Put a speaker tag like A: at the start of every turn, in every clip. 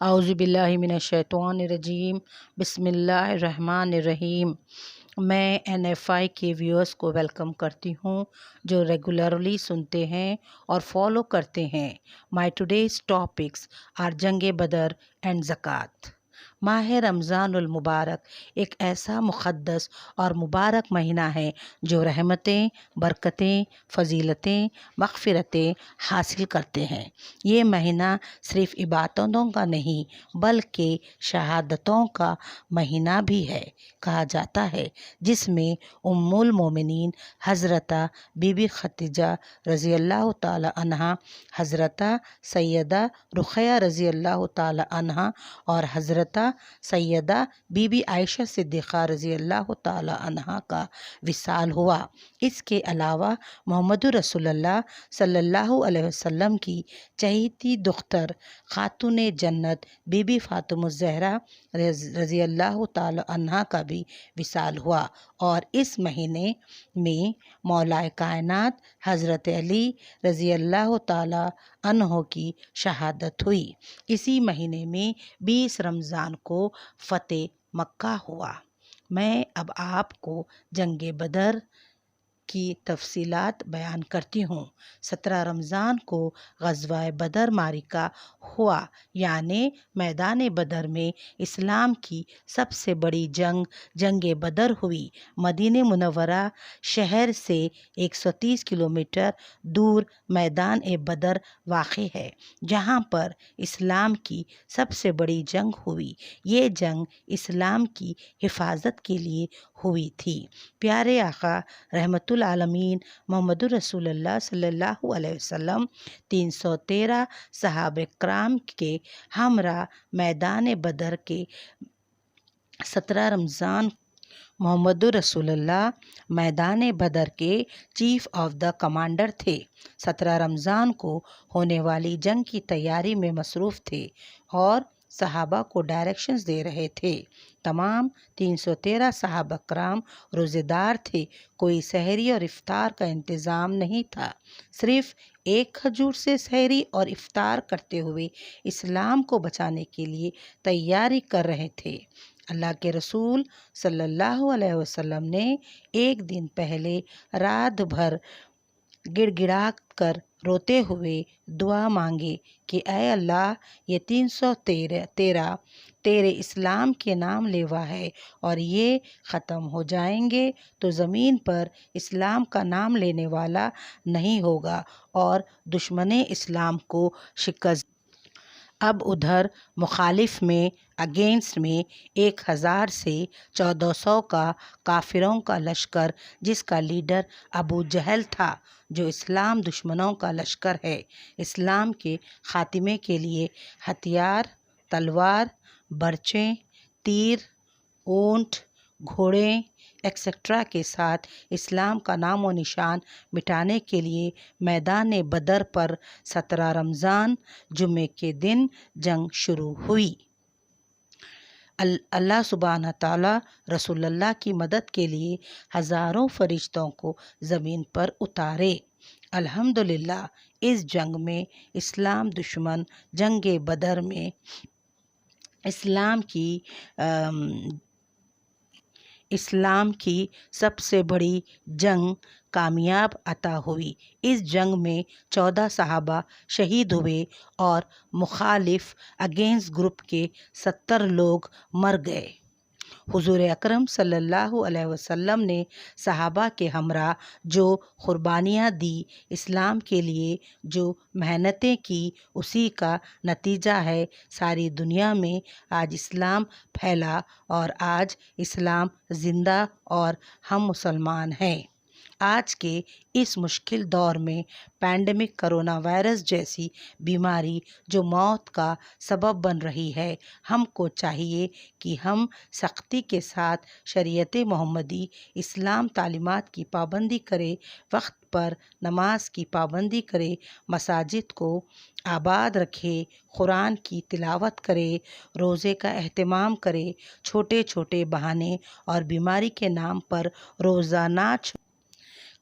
A: اعوذ باللہ من الشیطان الرجیم، بسم اللہ الرحمن الرحیم۔ میں NFI کے ویورز کو ویلکم کرتی ہوں جو ریگولرلی سنتے ہیں اور فالو کرتے ہیں۔ مائی ٹوڈیز ٹاپکس آر جنگ بدر اینڈ زکوٰۃ۔ ماہ رمضان المبارک ایک ایسا مقدس اور مبارک مہینہ ہے جو رحمتیں، برکتیں، فضیلتیں، مغفرتیں حاصل کرتے ہیں۔ یہ مہینہ صرف عبادتوں کا نہیں بلکہ شہادتوں کا مہینہ بھی ہے۔ کہا جاتا ہے جس میں ام المومنین حضرت بی بی خدیجہ رضی اللہ تعالی عنہا، حضرت سیدہ رقیہ رضی اللہ تعالی عنہا اور حضرت سیدہ بی بی عائشہ صدیقہ رضی اللہ تعالی عنہا کا وصال ہوا۔ اس کے علاوہ محمد رسول اللہ صلی اللہ علیہ وسلم کی چہیتی دختر خاتون جنت بی بی فاطمہ الزہرا رضی اللہ تعالی عنہا کا بھی وصال ہوا، اور اس مہینے میں مولائے کائنات حضرت علی رضی اللہ تعالی عنہ کی شہادت ہوئی۔ اسی مہینے میں 20 رمضان کو فتح مکہ ہوا۔ میں اب آپ کو جنگ بدر کی تفصیلات بیان کرتی ہوں۔ 17 رمضان کو غزوہ بدر معرکہ ہوا، یعنی میدان بدر میں اسلام کی سب سے بڑی جنگ بدر ہوئی۔ مدینہ منورہ شہر سے 130 کلومیٹر دور میدان بدر واقع ہے، جہاں پر اسلام کی سب سے بڑی جنگ ہوئی۔ یہ جنگ اسلام کی حفاظت کے لیے ہوئی تھی۔ پیارے آقا رحمت العالمین محمد رسول اللہ صلی اللہ علیہ وسلم 313 صحابہ کرام کے ہمراہ میدان بدر کے 17 رمضان محمد رسول اللہ میدان بدر کے چیف آف دا کمانڈر تھے۔ 17 رمضان کو ہونے والی جنگ کی تیاری میں مصروف تھے اور صحابہ کو ڈائریکشنز دے رہے تھے۔ تمام 313 صحابہ کرام روزے دار تھے۔ کوئی سحری اور افطار کا انتظام نہیں تھا۔ صرف ایک کھجور سے سحری اور افطار کرتے ہوئے اسلام کو بچانے کے لیے تیاری کر رہے تھے۔ اللہ کے رسول صلی اللہ علیہ وسلم نے ایک دن پہلے رات بھر گڑ گڑا کر روتے ہوئے دعا مانگے کہ اے اللہ، یہ 313 تیرے اسلام کے نام لیوا ہے، اور یہ ختم ہو جائیں گے تو زمین پر اسلام کا نام لینے والا نہیں ہوگا اور دشمن اسلام کو شکست۔ اب ادھر مخالف میں اگینسٹ میں 1000 سے 1400 کا کافروں کا لشکر، جس کا لیڈر ابو جہل تھا، جو اسلام دشمنوں کا لشکر ہے۔ اسلام کے خاتمے کے لیے ہتھیار، تلوار، برچیں، تیر، اونٹ، گھوڑے ایکسٹرا کے ساتھ اسلام کا نام و نشان مٹانے کے لیے میدان بدر پر 17 رمضان جمعے کے دن جنگ شروع ہوئی۔ اللہ سبحانہ تعالیٰ رسول اللہ کی مدد کے لیے ہزاروں فرشتوں کو زمین پر اتارے۔ الحمدللہ اس جنگ میں اسلام دشمن جنگ بدر میں اسلام کی سب سے بڑی جنگ کامیاب عطا ہوئی۔ اس جنگ میں 14 صحابہ شہید ہوئے اور مخالف اگینسٹ گروپ کے 70 لوگ مر گئے۔ حضور اکرم صلی اللہ علیہ وسلم نے صحابہ کے ہمراہ جو قربانیاں دی، اسلام کے لیے جو محنتیں کی، اسی کا نتیجہ ہے ساری دنیا میں آج اسلام پھیلا اور آج اسلام زندہ اور ہم مسلمان ہیں۔ آج کے اس مشکل دور میں پینڈیمک کرونا وائرس جیسی بیماری جو موت کا سبب بن رہی ہے، ہم کو چاہیے کہ ہم سختی کے ساتھ شریعت محمدی اسلام تعلیمات کی پابندی کرے، وقت پر نماز کی پابندی کرے، مساجد کو آباد رکھے، قرآن کی تلاوت کرے، روزے کا اہتمام کرے، چھوٹے چھوٹے بہانے اور بیماری کے نام پر روزہ نہ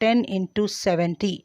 A: 10 into 70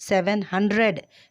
A: 700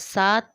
A: 7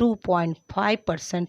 A: 2.5%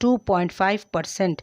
A: 2.5%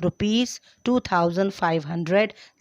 A: ₹2500